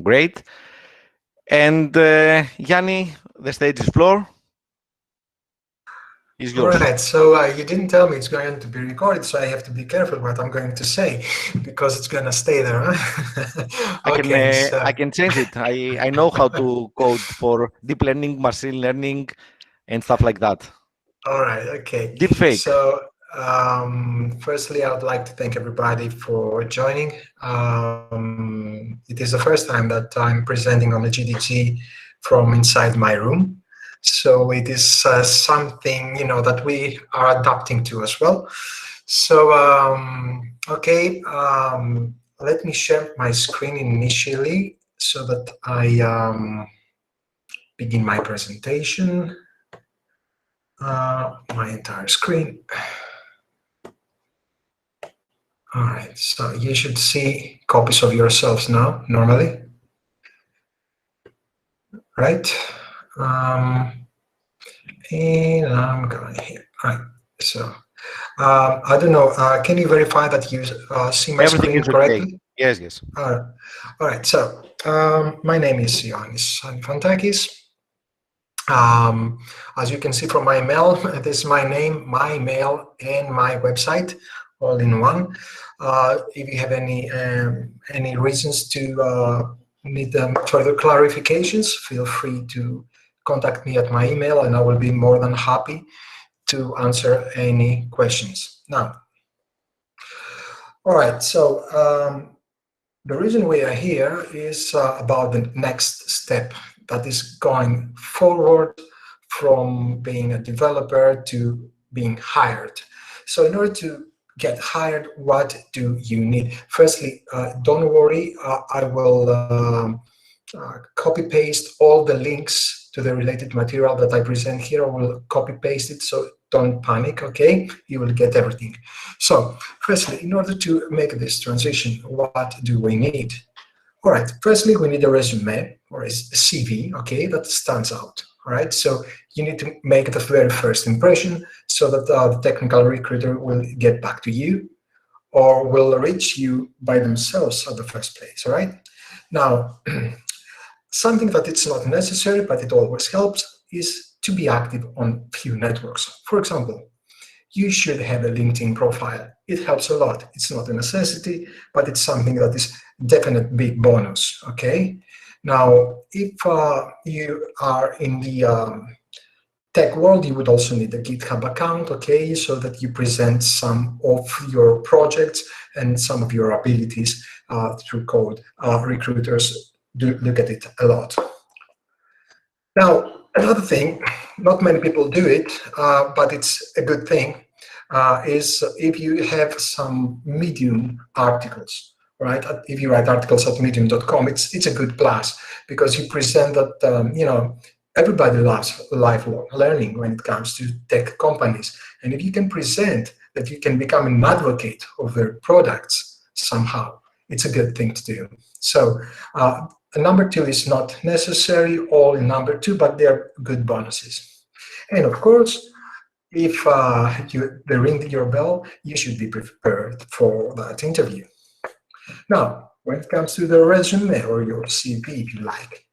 Great. And Yanni, the stage is All yours. right, so you didn't tell me it's going to be recorded, so I have to be careful what I'm going to say because it's going to stay there. Huh? Okay, I so can change it. I know how to code for deep learning, machine learning, and stuff like that. all right, okay. Deep fake. So firstly, I would like to thank everybody for joining. It is the first time that I'm presenting on the GDG from inside my room. So it is something that we are adapting to as well. So okay, let me share my screen initially so that I begin my presentation. My entire screen. All right, so you should see copies of yourselves now, normally, right? And I'm going here. All right, so I don't know, can you verify that you see my Everything screen is okay. correctly? Yes, yes. All right, so my name is Ioannis Anifantakis. As you can see from my email, this is my name, my email, and my website all in one. If you have any reasons to need further clarifications, feel free to contact me at my email, and I will be more than happy to answer any questions. Now, all right. So the reason we are here is about the next step that is going forward from being a developer to being hired. So in order to get hired, what do you need? Firstly, don't worry, I will copy paste all the links to the related material that I present here. I will copy paste it, so don't panic, okay? You will get everything. So firstly, in order to make this transition, what do we need? All right, firstly, we need a resume or a CV, okay, that stands out. All right, so you need to make the very first impression so that the technical recruiter will get back to you or will reach you by themselves at the first place. All right, now something that it's not necessary but it always helps is to be active on few networks. For example, you should have a LinkedIn profile. It helps a lot. It's not a necessity, but it's something that is definite big bonus, okay? Now, if you are in the tech world, you would also need a GitHub account, okay, so that you present some of your projects and some of your abilities through code. Recruiters do look at it a lot. Now, another thing, not many people do it, but it's a good thing, is if you have some Medium articles, right? If you write articles at medium.com, it's a good plus because you present that, everybody loves lifelong learning when it comes to tech companies. And if you can present that you can become an advocate of their products somehow, it's a good thing to do. So number two is not necessary, all in number two, but they're good bonuses. And of course, if they ring your bell, you should be prepared for that interview. Now, when it comes to the resume or your CV, if you like,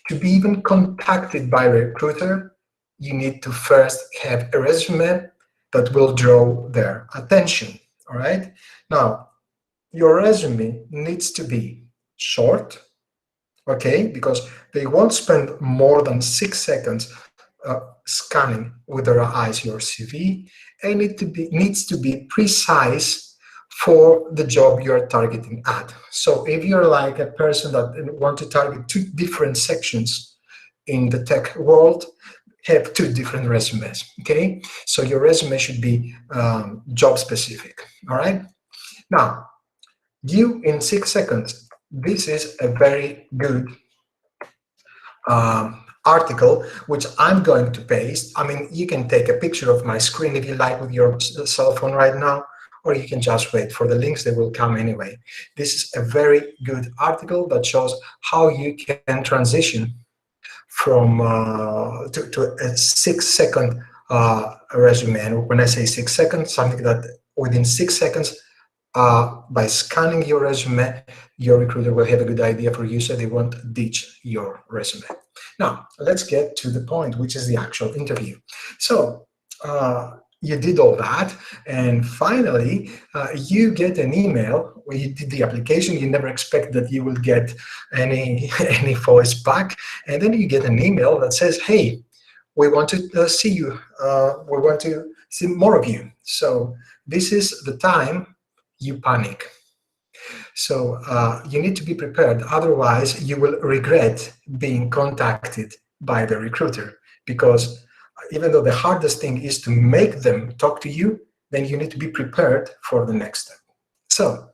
to be even contacted by a recruiter, you need to first have a resume that will draw their attention, all right? Now, your resume needs to be short, okay, because they won't spend more than 6 seconds scanning with their eyes your CV, and it needs to be precise for the job you're targeting at. So if you're like a person that want to target two different sections in the tech world, have two different resumes, okay? So your resume should be job specific, all right? Now, you in 6 seconds, this is a very good article, which I'm going to paste. I mean, you can take a picture of my screen if you like with your cell phone right now, or you can just wait for the links. They will come anyway. This is a very good article that shows how you can transition from to a 6 second resume. And when I say 6 seconds, something that within 6 seconds, by scanning your resume, your recruiter will have a good idea for you, so they won't ditch your resume. Now, let's get to the point, which is the actual interview. So you did all that, and finally, you get an email where you did the application. You never expect that you will get any voice back, and then you get an email that says, "Hey, we want to see you. We want to see more of you." So this is the time you panic. So you need to be prepared. Otherwise, you will regret being contacted by the recruiter, because even though the hardest thing is to make them talk to you, then you need to be prepared for the next step. So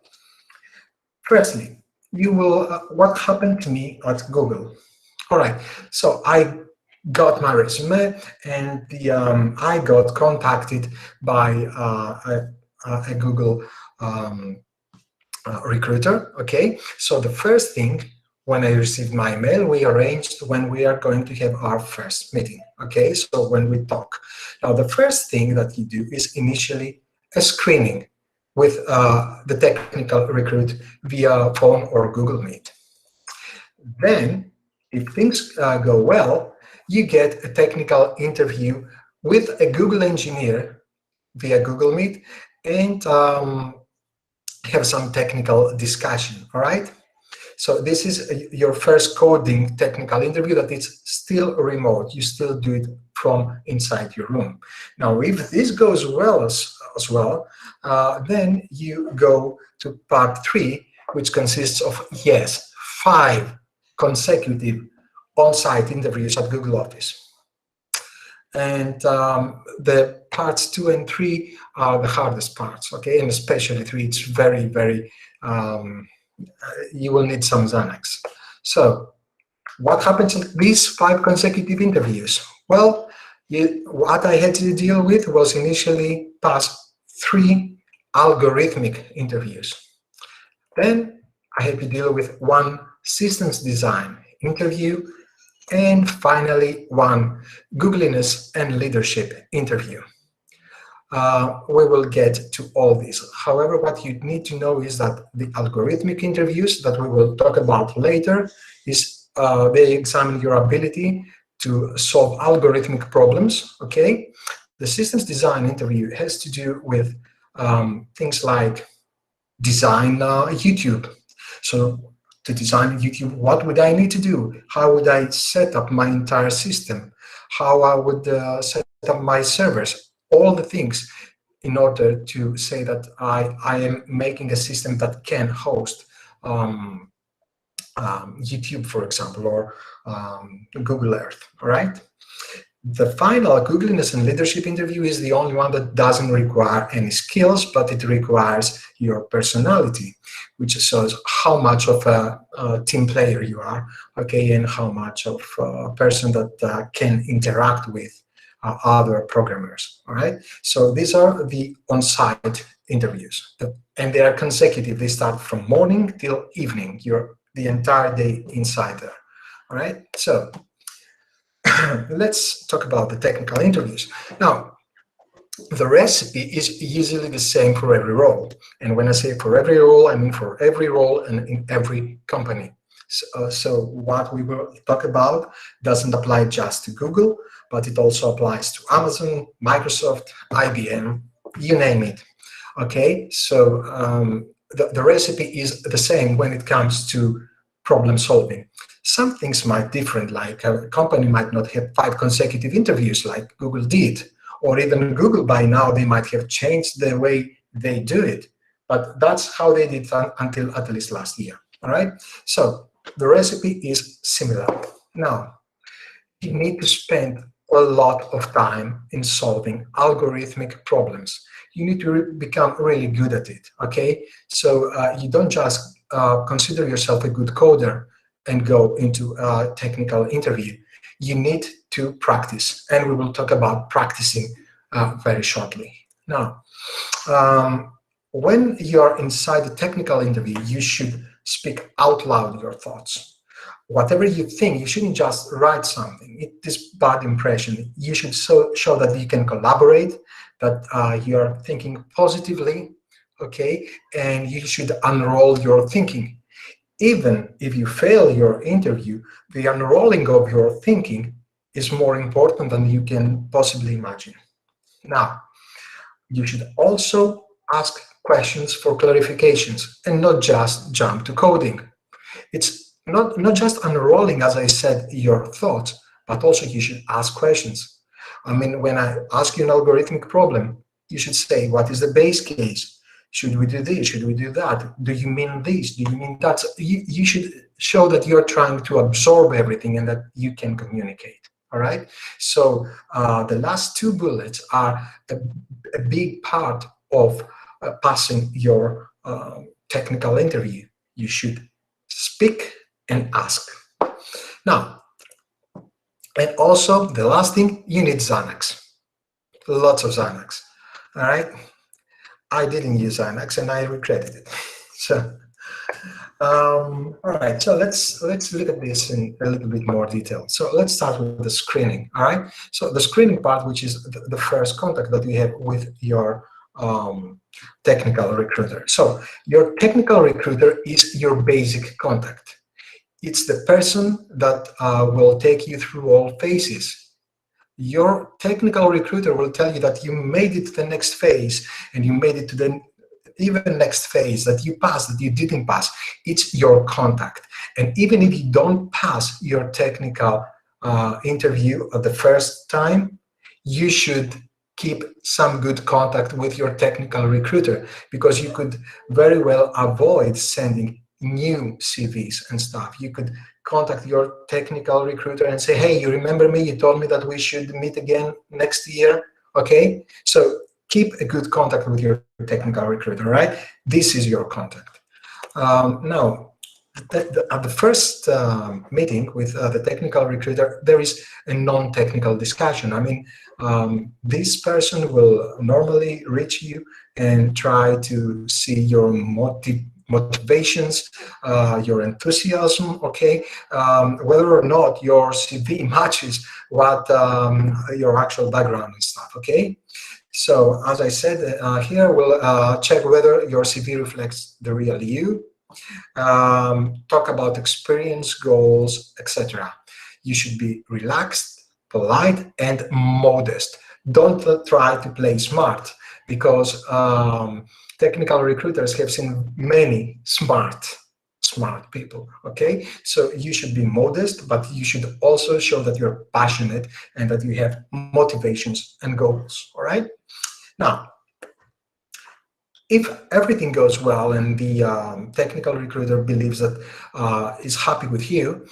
firstly, you will, what happened to me at Google? All right, so I got my resume, and I got contacted by a Google recruiter. Okay, so the first thing, when I received my email, we arranged when we are going to have our first meeting. Okay, so when we talk. Now, the first thing that you do is initially a screening with the technical recruit via phone or Google Meet. Then, if things go well, you get a technical interview with a Google engineer via Google Meet, and have some technical discussion. All right. So this is your first coding technical interview that is still remote. You still do it from inside your room. Now, if this goes well as well, then you go to part 3, which consists of, yes, 5 consecutive on-site interviews at Google Office. And the parts 2 and 3 are the hardest parts, okay? And especially 3, it's very, very, you will need some Xanax. So what happens in these 5 consecutive interviews? Well, what I had to deal with was initially pass 3 algorithmic interviews. Then I had to deal with 1 systems design interview, and finally 1 Googliness and leadership interview. We will get to all these. However, what you need to know is that the algorithmic interviews that we will talk about later is they examine your ability to solve algorithmic problems. Okay, the systems design interview has to do with things like design YouTube. So to design YouTube, what would I need to do? How would I set up my entire system? How I would set up my servers? All the things in order to say that I am making a system that can host YouTube, for example, or Google Earth, all right? The final Googliness and leadership interview is the only one that doesn't require any skills, but it requires your personality, which shows how much of a team player you are, okay, and how much of a person that can interact with other programmers, all right? So these are the on-site interviews, and they are consecutive. They start from morning till evening. You're the entire day inside there, all right? So let's talk about the technical interviews. Now, the recipe is usually the same for every role. And when I say for every role, I mean for every role and in every company. So what we will talk about doesn't apply just to Google, but it also applies to Amazon, Microsoft, IBM, you name it. Okay, so the recipe is the same when it comes to problem solving. Some things might differ, like a company might not have 5 consecutive interviews like Google did, or even Google by now, they might have changed the way they do it. But that's how they did until at least last year, all right? So the recipe is similar. Now, you need to spend a lot of time in solving algorithmic problems. You need to become really good at it, okay? So you don't just consider yourself a good coder and go into a technical interview. You need to practice, and we will talk about practicing very shortly. Now, when you're inside the technical interview, you should speak out loud your thoughts. Whatever you think, you shouldn't just write something. It is bad impression. You should show that you can collaborate, that you're thinking positively, okay? And you should unroll your thinking. Even if you fail your interview, the unrolling of your thinking is more important than you can possibly imagine. Now, you should also ask questions for clarifications and not just jump to coding. It's not just unrolling, as I said, your thoughts, but also you should ask questions. I mean, when I ask you an algorithmic problem, you should say, what is the base case? Should we do this? Should we do that? Do you mean this? Do you mean that? So you should show that you're trying to absorb everything and that you can communicate. All right. So the last two bullets are a big part of passing your technical interview. You should speak and ask. Now, and also the last thing, you need Xanax. Lots of Xanax. All right. I didn't use Ioannis and I regretted it. So, all right. So let's look at this in a little bit more detail. So let's start with the screening. All right. So the screening part, which is the first contact that we have with your technical recruiter. So your technical recruiter is your basic contact. It's the person that will take you through all phases. Your technical recruiter will tell you that you made it to the next phase and you made it to the even next phase, that you passed, that you didn't pass. It's your contact. And even if you don't pass your technical interview at the first time, you should keep some good contact with your technical recruiter, because you could very well avoid sending new CVs and stuff. You could contact your technical recruiter and say, hey, you remember me? You told me that we should meet again next year. Okay, so keep a good contact with your technical recruiter, right? This is your contact. Now, at the first meeting with the technical recruiter, there is a non-technical discussion. I mean, this person will normally reach you and try to see your motivations, your enthusiasm, okay, whether or not your CV matches what your actual background and stuff, okay? So as I said, here we'll check whether your CV reflects the real you, talk about experience, goals, etc. You should be relaxed, polite, and modest. Don't try to play smart, because technical recruiters have seen many smart people, okay? So you should be modest, but you should also show that you're passionate and that you have motivations and goals, all right? Now, if everything goes well and the technical recruiter believes that is happy with you,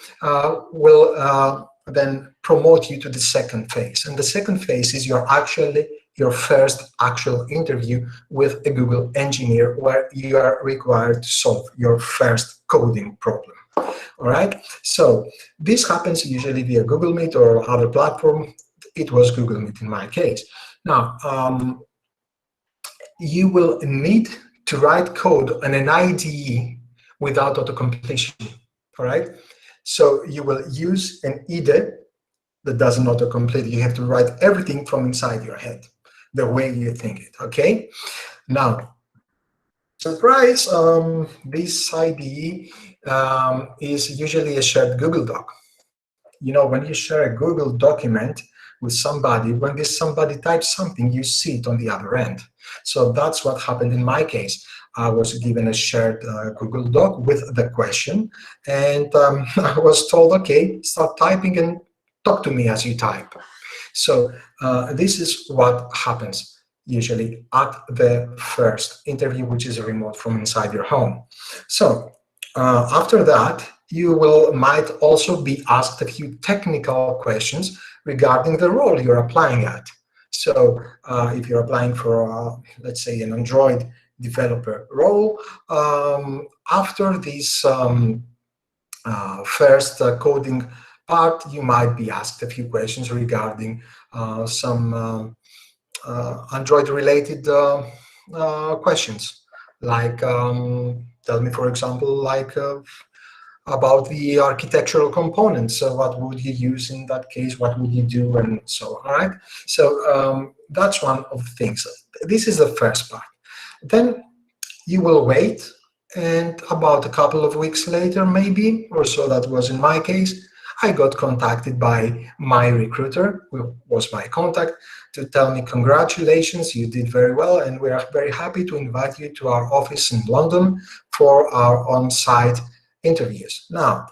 will then promote you to the second phase. And the second phase is your first actual interview with a Google engineer, where you are required to solve your first coding problem. All right. So this happens usually via Google Meet or other platform. It was Google Meet in my case. Now, you will need to write code on an IDE without autocompletion, all right? So you will use an IDE that doesn't autocomplete. You have to write everything from inside your head, the way you think it, okay? Now, surprise, this IDE is usually a shared Google Doc. You know, when you share a Google document with somebody, when this somebody types something, you see it on the other end. So that's what happened in my case. I was given a shared Google Doc with the question, and I was told, okay, start typing and talk to me as you type. So this is what happens usually at the first interview, which is remote from inside your home. So after that, you might also be asked a few technical questions regarding the role you're applying at. So if you're applying for, let's say, an Android developer role, after this first coding part, you might be asked a few questions regarding some Android-related questions, like tell me, for example, like about the architectural components. So what would you use in that case? What would you do? And so on, all right? So that's one of the things. This is the first part. Then You will wait, and about a couple of weeks later, maybe, or so that was in my case, I got contacted by my recruiter, who was my contact, to tell me, congratulations, you did very well, and we are very happy to invite you to our office in London for our on-site interviews. Now,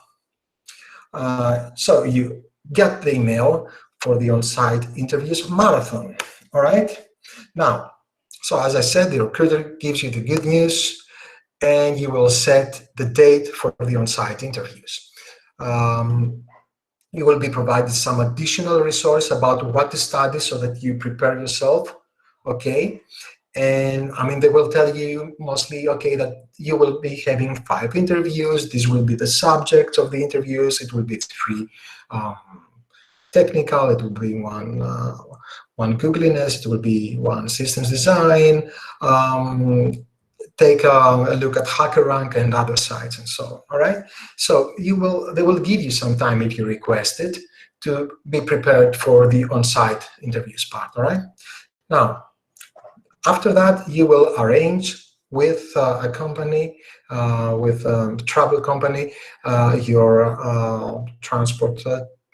so you get the email for the on-site interviews marathon, all right? Now, so as I said, the recruiter gives you the good news, and you will set the date for the on-site interviews. You will be provided some additional resource about what to study so that you prepare yourself, okay? And I mean, they will tell you mostly, okay, that you will be having 5 interviews. This will be the subject of the interviews. It will be 3 um, technical. It will be one Googliness. It will be 1 systems design. Take a look at HackerRank and other sites and so on. All right. So they will give you some time if you request it to be prepared for the on-site interviews part. All right. Now, after that, you will arrange with a company, with a travel company, your transport.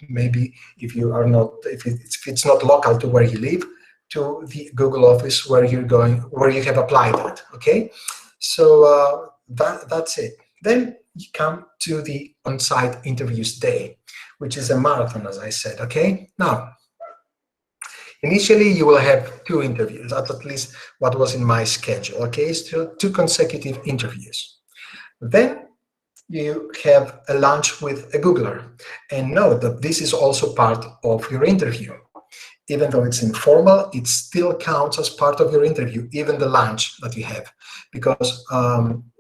Maybe if you are not, if it's not local to where you live, to the Google office where you're going, where you have applied it. Okay, so that's it. Then you come to the on-site interviews day, which is a marathon, as I said. Okay, now initially you will have 2 interviews, at least what was in my schedule. Okay, so 2 consecutive interviews. Then you have a lunch with a Googler, and note that this is also part of your interview. Even though it's informal, it still counts as part of your interview, even the lunch that you have, because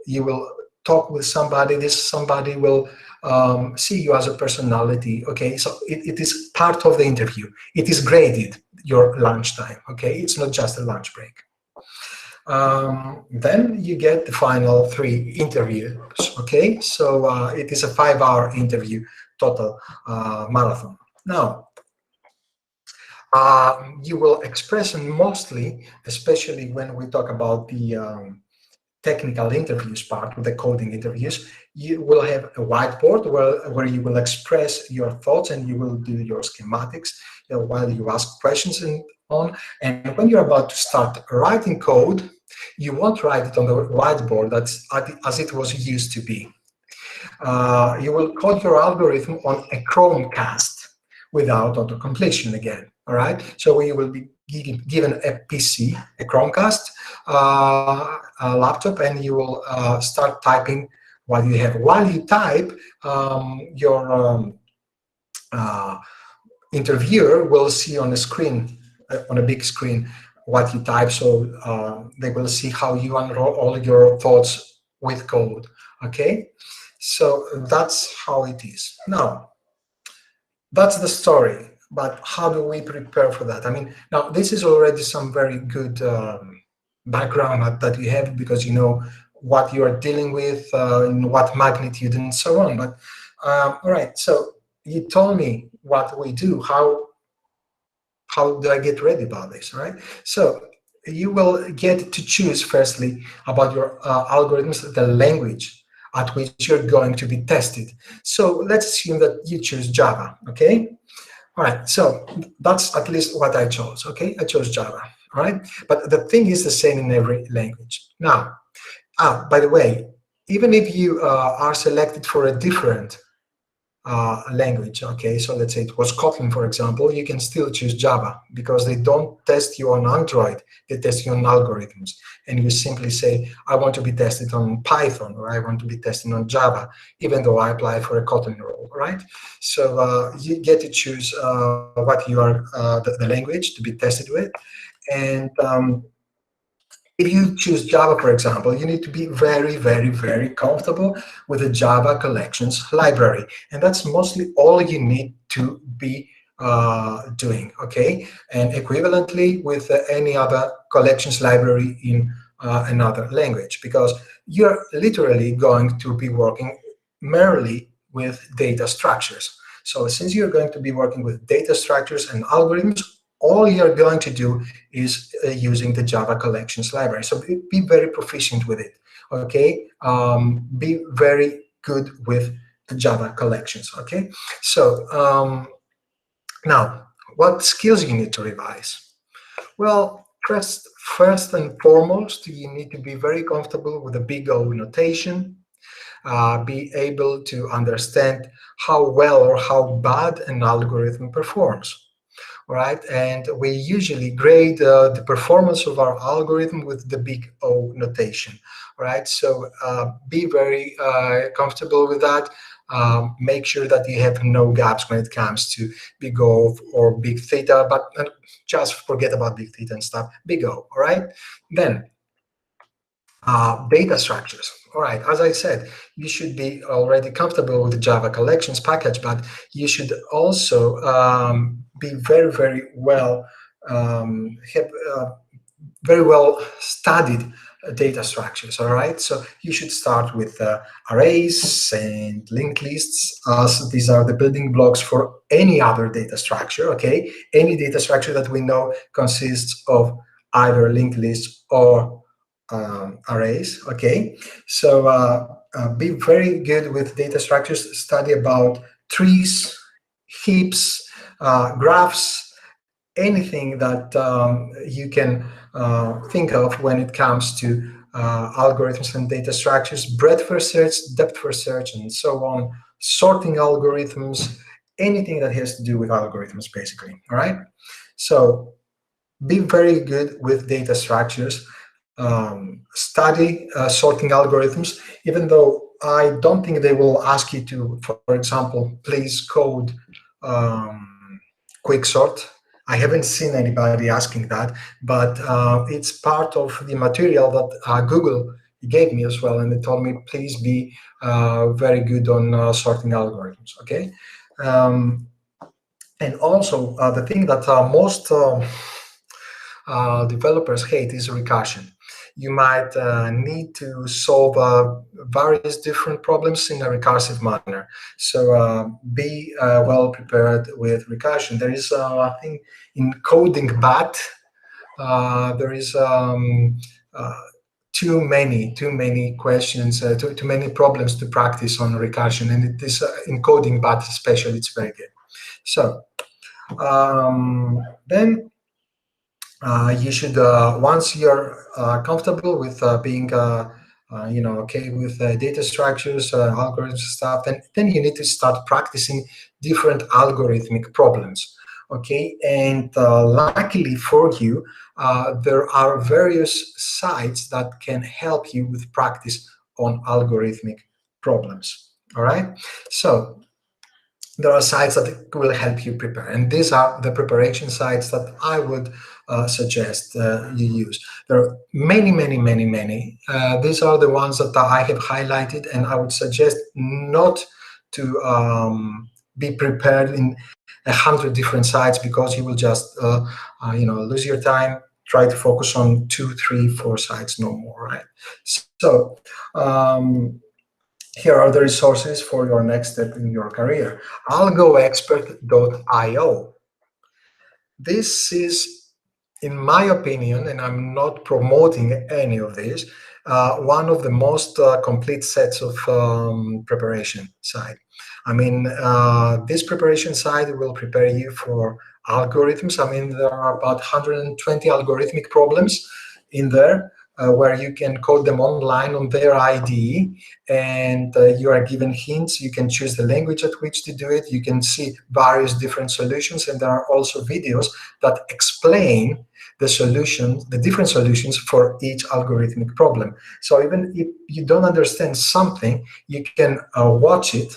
you will talk with somebody. This somebody will see you as a personality. Okay, so it is part of the interview. It is graded, your lunchtime. Okay, it's not just a lunch break. Then you get the final 3 interviews. Okay, so it is a 5-hour interview total marathon. Now, you will express, and mostly, especially when we talk about the technical interviews part, with the coding interviews, you will have a whiteboard where you will express your thoughts and you will do your schematics while you ask questions and on. And when you're about to start writing code, you won't write it on the whiteboard as it was used to be. You will code your algorithm on a Chromecast without autocompletion again. All right, so you will be given a PC, a Chromecast, a laptop, and you will start typing what you have. While you type, your interviewer will see on a screen, on a big screen, what you type, so they will see how you unroll all your thoughts with code. Okay, so that's how it is. Now, that's the story. But how do we prepare for that? I mean, now this is already some very good background that you have, because you know what you are dealing with, in what magnitude, and so on. But all right, so you told me what we do. How do I get ready about this? Right? So you will get to choose firstly about your algorithms, the language at which you're going to be tested. So let's assume that you choose Java. Okay. All right, so that's at least what I chose, okay? I chose Java, all right? But the thing is the same in every language. Now, by the way, even if you are selected for a different language, okay? So let's say it was Kotlin, for example, you can still choose Java, because they don't test you on Android, they test you on algorithms. And you simply say, I want to be tested on Python, or I want to be tested on Java, even though I apply for a Kotlin role, right? So you get to choose what you are, the language to be tested with. And if you choose Java, for example, you need to be very, very, very comfortable with the Java collections library. And that's mostly all you need to be doing, okay? And equivalently with any other collections library in another language, because you're literally going to be working merely with data structures. So since you're going to be working with data structures and algorithms, all you're going to do is using the Java collections library. So be very proficient with it. Okay, be very good with the Java collections. Okay, so now what skills you need to revise? Well, first and foremost, you need to be very comfortable with the big O notation, be able to understand how well or how bad an algorithm performs. All right, and we usually grade the performance of our algorithm with the big O notation. All right, so be very comfortable with that. Make sure that you have no gaps when it comes to big O or big theta, but just forget about big theta and stuff. Big O, all right? Then data structures. All right, as I said, you should be already comfortable with the Java collections package, but you should also be very, very well have, very well studied data structures. All right, so you should start with arrays and linked lists, as these are the building blocks for any other data structure. Okay, any data structure that we know consists of either linked lists or arrays. Okay, so be very good with data structures. Study about trees, heaps, graphs, anything that you can think of when it comes to algorithms and data structures, breadth first search, depth first search, and so on, sorting algorithms, anything that has to do with algorithms, basically. All right, so be very good with data structures. Study sorting algorithms, even though I don't think they will ask you to, for example, please code quicksort. I haven't seen anybody asking that, but it's part of the material that Google gave me as well, and they told me please be very good on sorting algorithms. Okay, and also the thing that most developers hate is recursion. You might need to solve various different problems in a recursive manner. So be well prepared with recursion. There is, I think, in coding BAT, there is too many questions, too many problems to practice on recursion, and it is in coding BAT especially, it's very good. So then you should once you're comfortable with being okay with data structures, algorithms stuff, then you need to start practicing different algorithmic problems. Okay, and luckily for you, there are various sites that can help you with practice on algorithmic problems. All right, so there are sites that will help you prepare, and these are the preparation sites that I would suggest you use. There are many. These are the ones that I have highlighted, and I would suggest not to be prepared in 100 different sites, because you will just lose your time. Try to focus on 2, 3, 4 sites, no more. Right? So. Here are the resources for your next step in your career. algoexpert.io. This is, in my opinion, and I'm not promoting any of this, one of the most complete sets of preparation site. I mean, this preparation site will prepare you for algorithms. I mean, there are about 120 algorithmic problems in there, where you can code them online on their IDE, and you are given hints. You can choose the language at which to do it. You can see various different solutions, and there are also videos that explain the solutions, the different solutions for each algorithmic problem. So even if you don't understand something, you can watch it,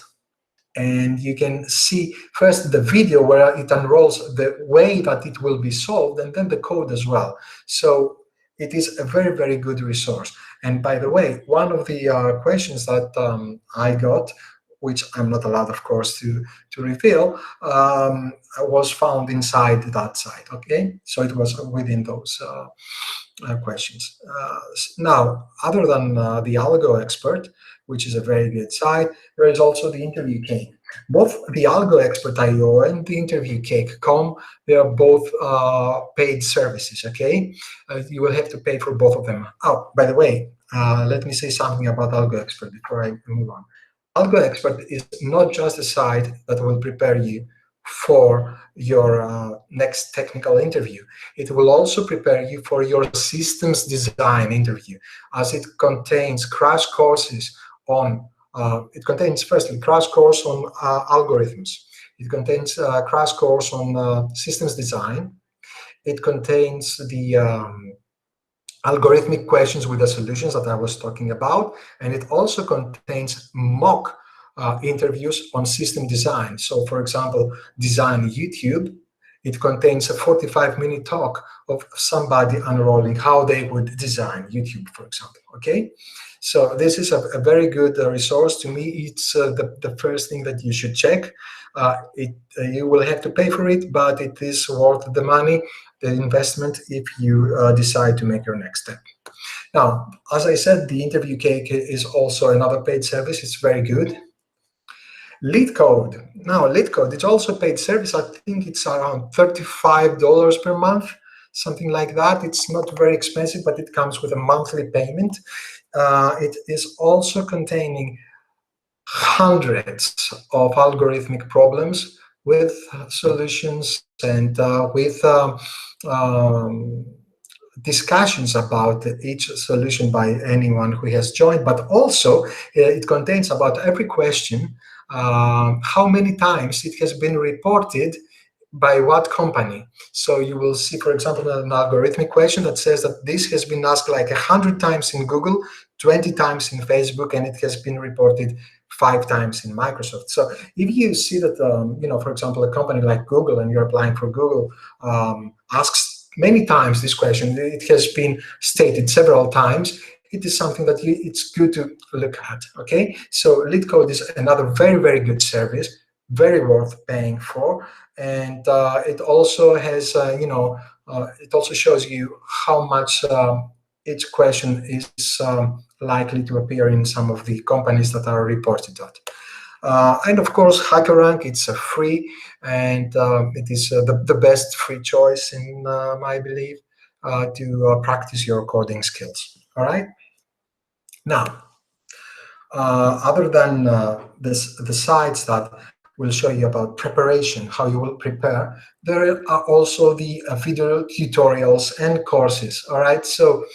and you can see first the video where it unrolls the way that it will be solved, and then the code as well. So it is a very good resource. And by the way, one of the questions that I got, which I'm not allowed, of course, to reveal, was found inside that site. Okay, so it was within those questions. Now, other than the Algo Expert, which is a very good site, there is also the Interview Cake. Both the Algo Expert.io and the Interview Cake.com, they are both paid services. Okay, you will have to pay for both of them. Oh, by the way, let me say something about Algo Expert before I move on. Algo Expert is not just a site that will prepare you for your next technical interview. It will also prepare you for your systems design interview, as it contains crash courses on, it contains firstly crash course on algorithms. It contains a crash course on systems design. It contains the algorithmic questions with the solutions that I was talking about, and it also contains mock interviews on system design. So, for example, design YouTube. It contains a 45-minute talk of somebody unrolling how they would design YouTube, for example. Okay, so this is a very good resource. To me, it's the first thing that you should check. You will have to pay for it, but it is worth the money, the investment, if you decide to make your next step. Now, as I said, the interview cake is also another paid service. It's very good. LeetCode. Now, LeetCode, it's also a paid service. I think it's around $35 per month, something like that. It's not very expensive, but it comes with a monthly payment. It is also containing hundreds of algorithmic problems with solutions and with discussions about each solution by anyone who has joined, but also it contains about every question, how many times it has been reported by what company. So you will see, for example, an algorithmic question that says that this has been asked like 100 times in Google, 20 times in Facebook, and it has been reported 5 times in Microsoft. So if you see that, for example, a company like Google, and you're applying for Google, asks many times this question, it has been stated several times, it is something that it's good to look at, okay? So LeetCode is another very, very good service, very worth paying for, and it also has, it also shows you how much each question is likely to appear in some of the companies that are reported at. And of course, HackerRank, it's free, and it is the best free choice, in my belief, to practice your coding skills. All right. Now, other than the sites that will show you about preparation, how you will prepare, there are also the video tutorials and courses. All right. So,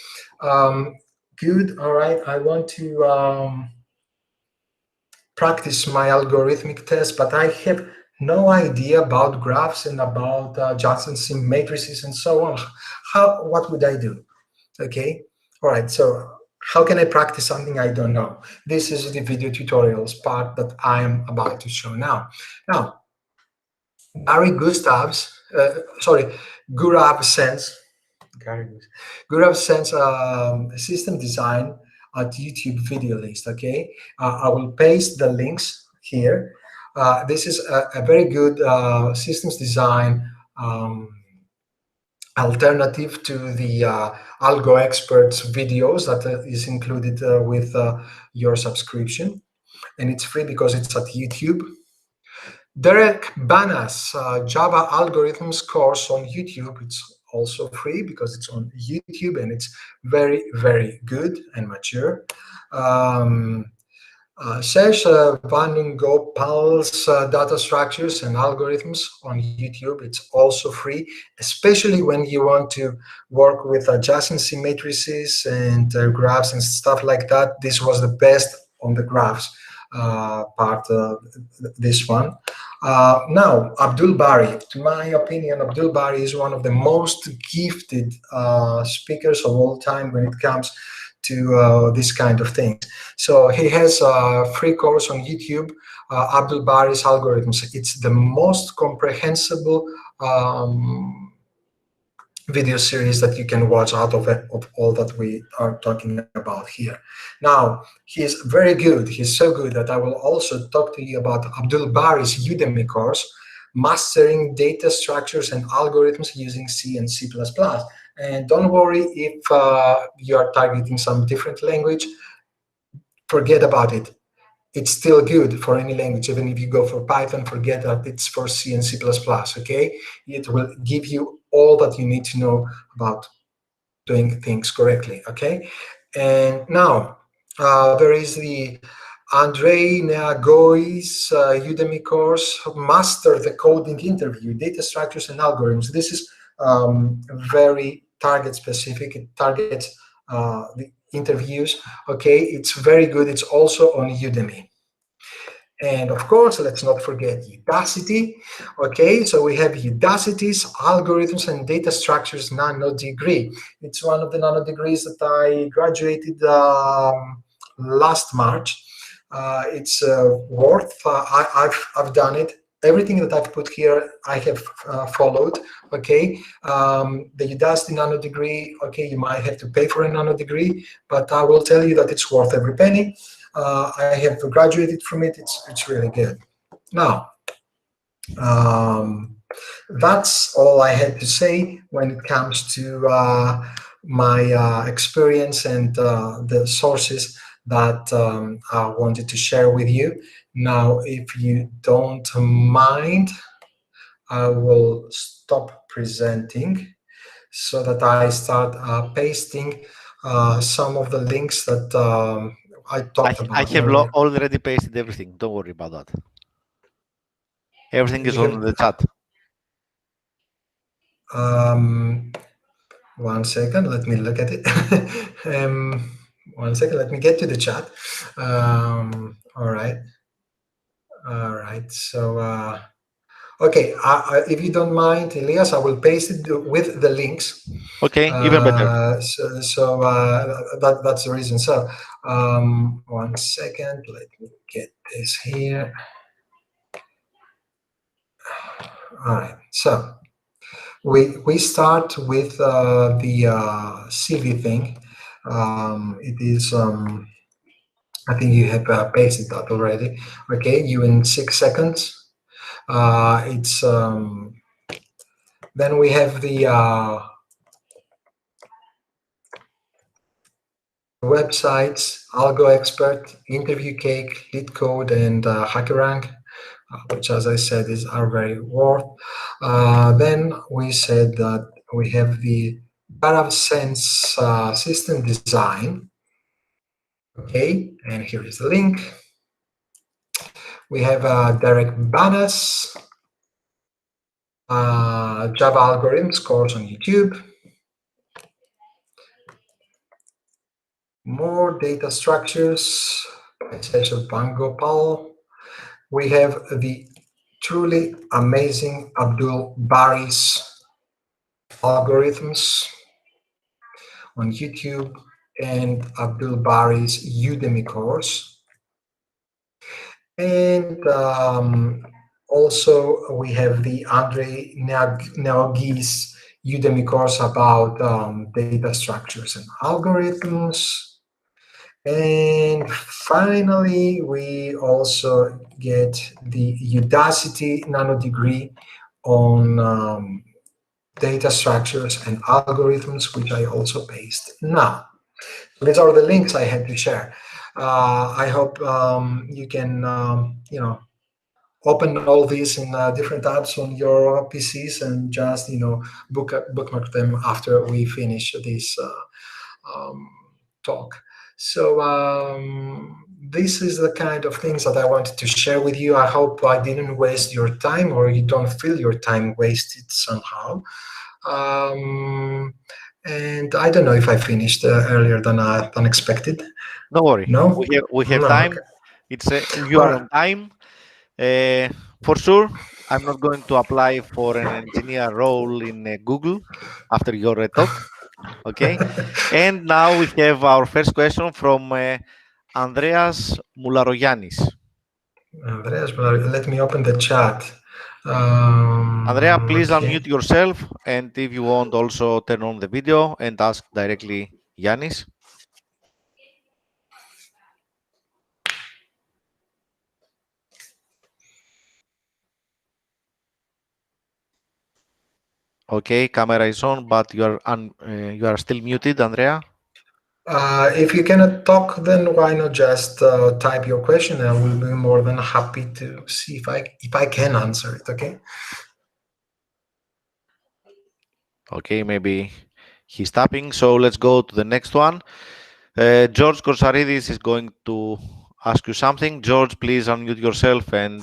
good. All right. I want to practice my algorithmic test, but I have no idea about graphs and about Johnson matrices and so on. What would I do? Okay, all right, so how can I practice something I don't know? This is the video tutorials part that I am about to show now. Now, Gurav sends system design at YouTube video list, okay? I will paste the links here. This is a very good systems design alternative to the Algo Experts videos that is included with your subscription. And it's free because it's at YouTube. Derek Bana's Java Algorithms course on YouTube, it's also free because it's on YouTube, and it's very, very good and mature. Serge Vanungopal's data structures and algorithms on YouTube, it's also free, especially when you want to work with adjacency matrices and graphs and stuff like that. This was the best on the graphs part, this one. Now, Abdul Bari, to my opinion, Abdul Bari is one of the most gifted speakers of all time when it comes to this kind of things. So he has a free course on YouTube, Abdul Bari's Algorithms. It's the most comprehensible video series that you can watch out of all that we are talking about here. Now, he is very good. He's so good that I will also talk to you about Abdul Bari's Udemy course, Mastering Data Structures and Algorithms Using C and C++. And don't worry if you are targeting some different language, forget about it. It's still good for any language. Even if you go for Python, forget that it's for C and C++, okay? It will give you all that you need to know about doing things correctly, okay? And now there is the Andrei Neagoi's Udemy course, Master the Coding Interview, Data Structures and Algorithms. This is very target specific. It targets the interviews. Okay, it's very good. It's also on Udemy. And of course, let's not forget Udacity. Okay, so we have Udacity's Algorithms and Data Structures Nano Degree. It's one of the nano degrees that I graduated last March. It's worth. I've done it. Everything that I've put here, I have followed. Okay, the Udacity nano degree. Okay, you might have to pay for a nano degree, but I will tell you that it's worth every penny. I have graduated from it. It's really good. Now, that's all I had to say when it comes to my experience and the sources that I wanted to share with you. Now, if you don't mind, I will stop presenting so that I start pasting some of the links that I talked I about have earlier. already pasted everything. Don't worry about that. Everything is You on the chat. One second, let me look at it. 1 second, let me get to the chat. All right. So, okay, if you don't mind, Elias, I will paste it with the links. Okay, even better. That's the reason. So, 1 second, let me get this here. All right. So, we start with the CV thing. It is. I think you have pasted that already. Okay, you in 6 seconds. It's then we have the websites: Algo Expert, Interview Cake, LeetCode, and HackerRank, which, as I said, are very worth. Then we said that we have the DataSense system design. Okay, and here is the link. We have Derek Banas, Java Algorithms course on YouTube. More data structures by Seshal Pangopal. We have the truly amazing Abdul Bari's algorithms on YouTube and Abdul Bari's Udemy course. And also we have the Andrei Neagi's Udemy course about data structures and algorithms. And finally, we also get the Udacity nano degree on data structures and algorithms, which I also paste now. These are the links I had to share. I hope you can, open all these in different tabs on your PCs and just, bookmark them after we finish this talk. So this is the kind of things that I wanted to share with you. I hope I didn't waste your time, or you don't feel your time wasted somehow. And I don't know if I finished earlier than expected. Don't worry. No? We have No, time. okay. It's you All are right. on time. For sure, I'm not going to apply for an engineer role in Google after your talk. Okay. And now we have our first question from Andreas Mularoyannis. Andreas, let me open the chat. Andrea, please Okay. unmute yourself, and if you want, also turn on the video and ask directly Yannis. Okay, camera is on, but you are still muted, Andrea. If you cannot talk, then why not just type your question? I will be more than happy to see if I can answer it. Okay. Okay, maybe he's tapping. So let's go to the next one. George Korsaridis is going to ask you something. George, please unmute yourself and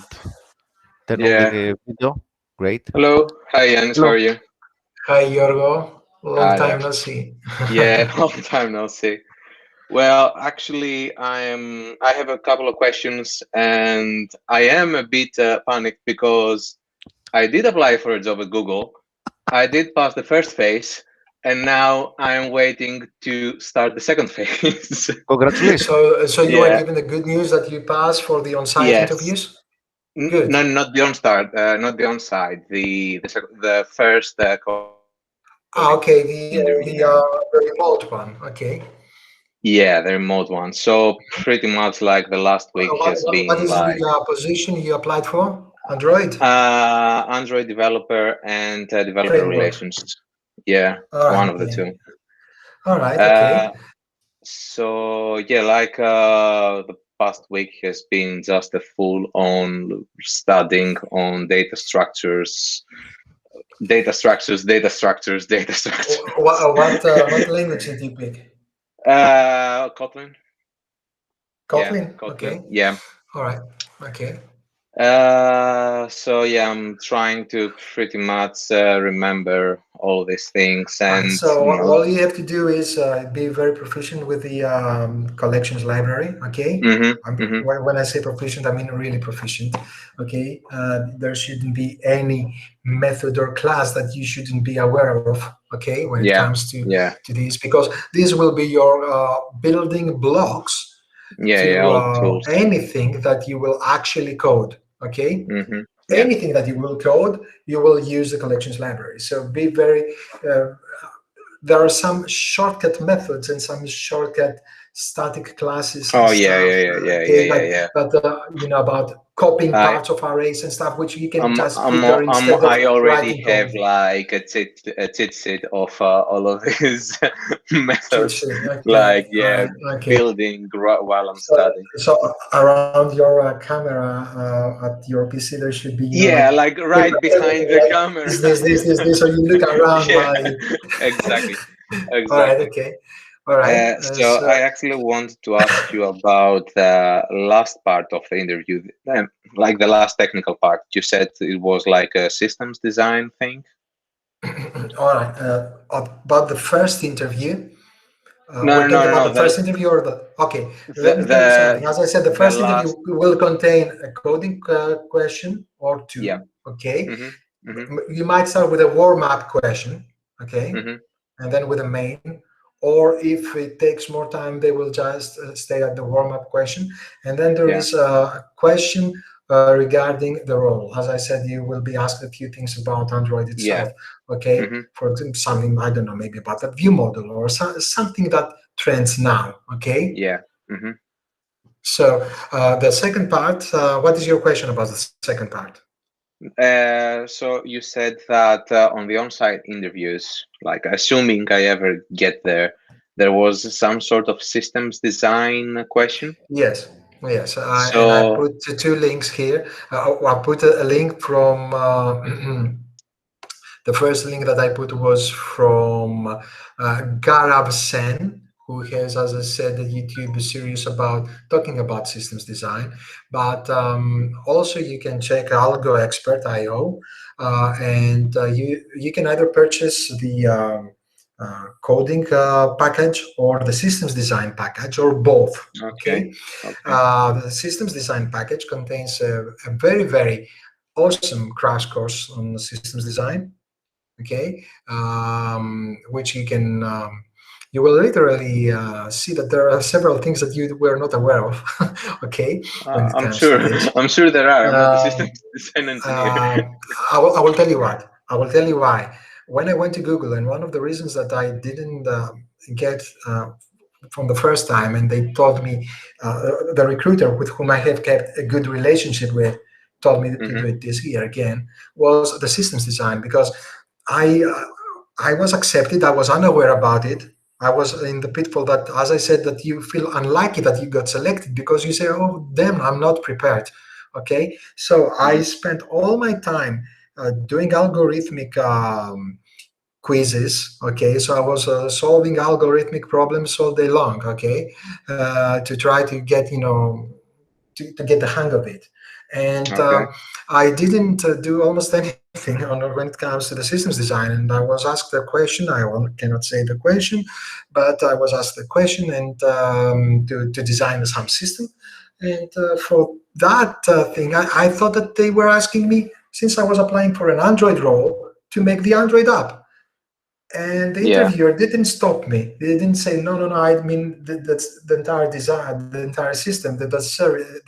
turn on the Yeah. video. Great. Hello. Hi, Ioannis. How Hello. are you? Hi, Yorgo. Long Hi time there. no see. Yeah, long time no see. Well, actually, I have a couple of questions, and I am a bit panicked because I did apply for a job at Google. I did pass the first phase, and now I am waiting to start the second phase. Congratulations. So you are Yeah. given the good news that you pass for the on-site Yes. interviews? Good. No, not the on-start, not the on-site. The first coding Okay, interview. the remote one. Okay. Yeah, the remote one. So pretty much like the last week has What been is the like position you applied for? Android Android developer and developer framework. relations. Yeah, All one right. of the Yeah. two. All right. Uh, Okay. so yeah, like the past week has been just a full on studying on data structures, data structures. What language did you pick? Kotlin. Yeah, Kotlin. Kotlin. Okay. Yeah. All right. Okay. So yeah, I'm trying to pretty much remember all these things, and So all you have to do is be very proficient with the collections library. Okay. mm-hmm, mm-hmm, When I say proficient, I mean really proficient. Okay. There shouldn't be any method or class that you shouldn't be aware of. Okay, when it yeah, comes yeah, to these, because these will be your building blocks yeah, yeah, to all the tools. anything that you will actually code. Okay, Mm-hmm, yeah, anything that you will code, you will use the collections library. So be very there are some shortcut methods and some shortcut static classes and oh yeah, stuff. yeah, yeah, yeah, yeah, Okay, yeah, yeah. but you know, about copying I parts of arrays and stuff, which you can I'm, just I'm, put there I'm, instead of I already writing code. have like a cheat sheet of all of these Cheat methods, sheet. Okay, like yeah, right. Okay. building while I'm So, studying. so around your camera at your PC, there should be, you know, like Yeah, like right behind the like camera. this. So you look around Yeah, while exactly, all right, exactly. okay, all right. So I actually wanted to ask you about the last part of the interview, like the last technical part. You said it was like a systems design thing. All right. About the first interview, No, we're no, no, talking no, about no. the first interview or the. Okay, The let me tell you something. the As I said, the the first interview last. will contain a coding question or Yeah. two. Okay, Mm-hmm. Mm-hmm. you might start with a warm-up question. Okay, Mm-hmm. and then with a main. Or if it takes more time, they will just stay at the warm-up question, and then there Yeah. is a question regarding the role. As I said, you will be asked a few things about Android Yeah. itself. Okay, Mm-hmm. for example, something I don't know, maybe about the view model or something that trends now. Okay, Yeah. Mm-hmm. so the second part. What is your question about the second part? So you said that on the on-site interviews, like assuming I ever get there, there was some sort of systems design question. Yes, yes, and I So put two links here. I put a link from. The first link that I put was from Gaurav Sen, who has, as I said, a YouTube series about talking about systems design. But also you can check Algo Expert IO, and you can either purchase the coding package or the systems design package or both. okay, Okay, okay, the systems design package contains a very awesome crash course on systems design. Okay, which you can you will literally see that there are several things that you were not aware of. Okay, when it I'm comes to sure. this. I'm sure there are. I'm not a um, systems design engineer. I will tell you what. I will tell you why. When I went to Google, and one of the reasons that I didn't get from the first time, and they told me, the recruiter with whom I have kept a good relationship with, told me to Hmm. do it this year again, was the systems design, because I I was accepted. I was unaware about it. I was in the pitfall that, as I said, that you feel unlucky that you got selected because you say, "Oh, damn, I'm not prepared." Okay, so I Hmm. spent all my time doing algorithmic quizzes. Okay, so I was solving algorithmic problems all day long. Okay, to try to get to get the hang of it. And Okay. I didn't do almost anything when it comes to the systems design. And I was asked a question. Cannot say the question, but I was asked the question and to design some system. And for that thing, I thought that they were asking me, since I was applying for an Android role, to make the Android app. And the Yeah. interviewer didn't stop me. They didn't say, no, no, no, I mean, that's the entire design, the entire system, the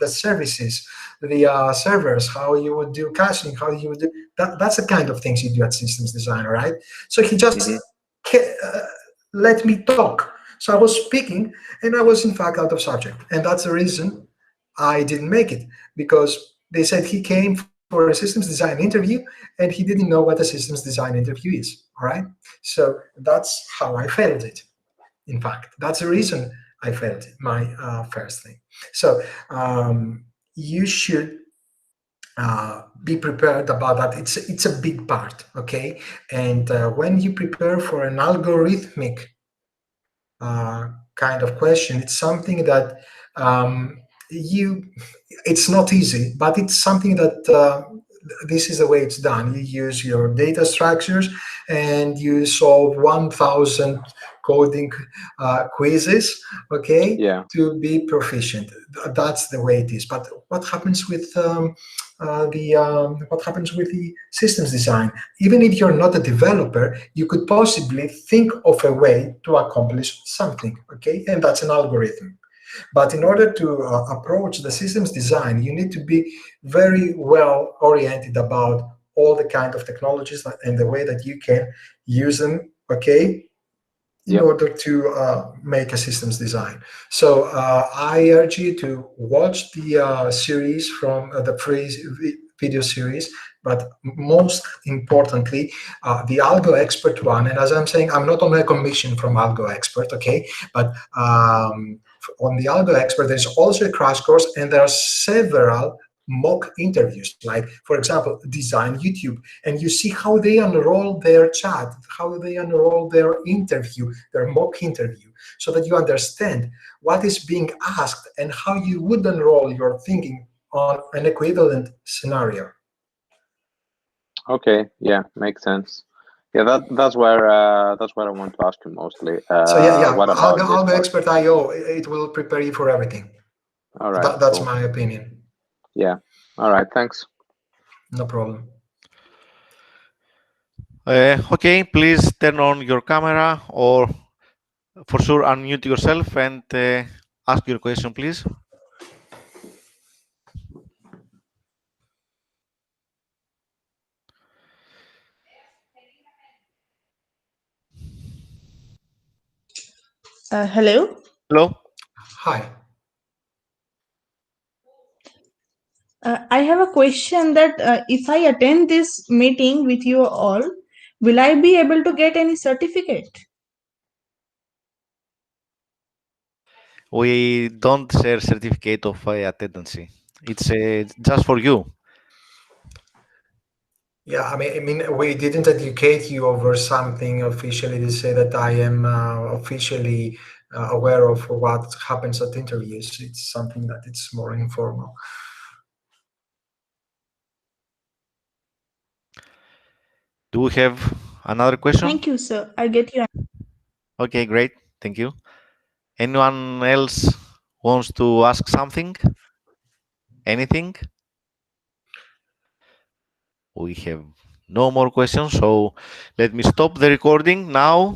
services, the servers, how you would do caching, how you would do that. That's the kind of things you do at systems design, right? So he just Hmm. let me talk. So I was speaking, and I was in fact out of subject. And that's the reason I didn't make it, because they said he came for a systems design interview and he didn't know what a systems design interview is. All right. So that's how I failed it. In fact, that's the reason I failed it, my first thing. So you should be prepared about that. It's a big part, okay? And when you prepare for an algorithmic kind of question, it's something that you it's not easy, but it's something that this is the way it's done. You use your data structures and you solve 1,000 coding quizzes, okay, Yeah. to be proficient. That's the way it is. But what happens with what happens with the systems design? Even if you're not a developer, you could possibly think of a way to accomplish something, okay, and that's an algorithm. But in order to approach the systems design, you need to be very well oriented about all the kind of technologies and the way that you can use them, okay, in Yep. order to make a systems design. So I urge you to watch the series from the free video series, but most importantly, the Algo Expert one. And as I'm saying, I'm not on a commission from Algo Expert, okay? But on the Algo Expert, there's also a crash course, and there are several mock interviews, like for example Design YouTube, and you see how they unroll their chat, how they unroll their interview, their mock interview, so that you understand what is being asked and how you would unroll your thinking on an equivalent scenario. Okay. Yeah. Makes sense. Yeah. That's where I want to ask you mostly. So yeah, What about this Algo part? Expert IO, it will prepare you for everything. All right. That's Cool. my opinion. Yeah. All right. Thanks. No problem. Okay, please turn on your camera or for sure unmute yourself and ask your question, please. Hello. Hello. Hi. I have a question that if I attend this meeting with you all, will I be able to get any certificate? We don't share certificate of attendance. It's just for you. Yeah, I mean, we didn't educate you over something officially to say that I am officially aware of what happens at interviews. It's something that it's more informal. Do we have another question? Thank you, sir. I get you. Okay, great. Thank you. Anyone else wants to ask something? Anything? We have no more questions, so let me stop the recording now.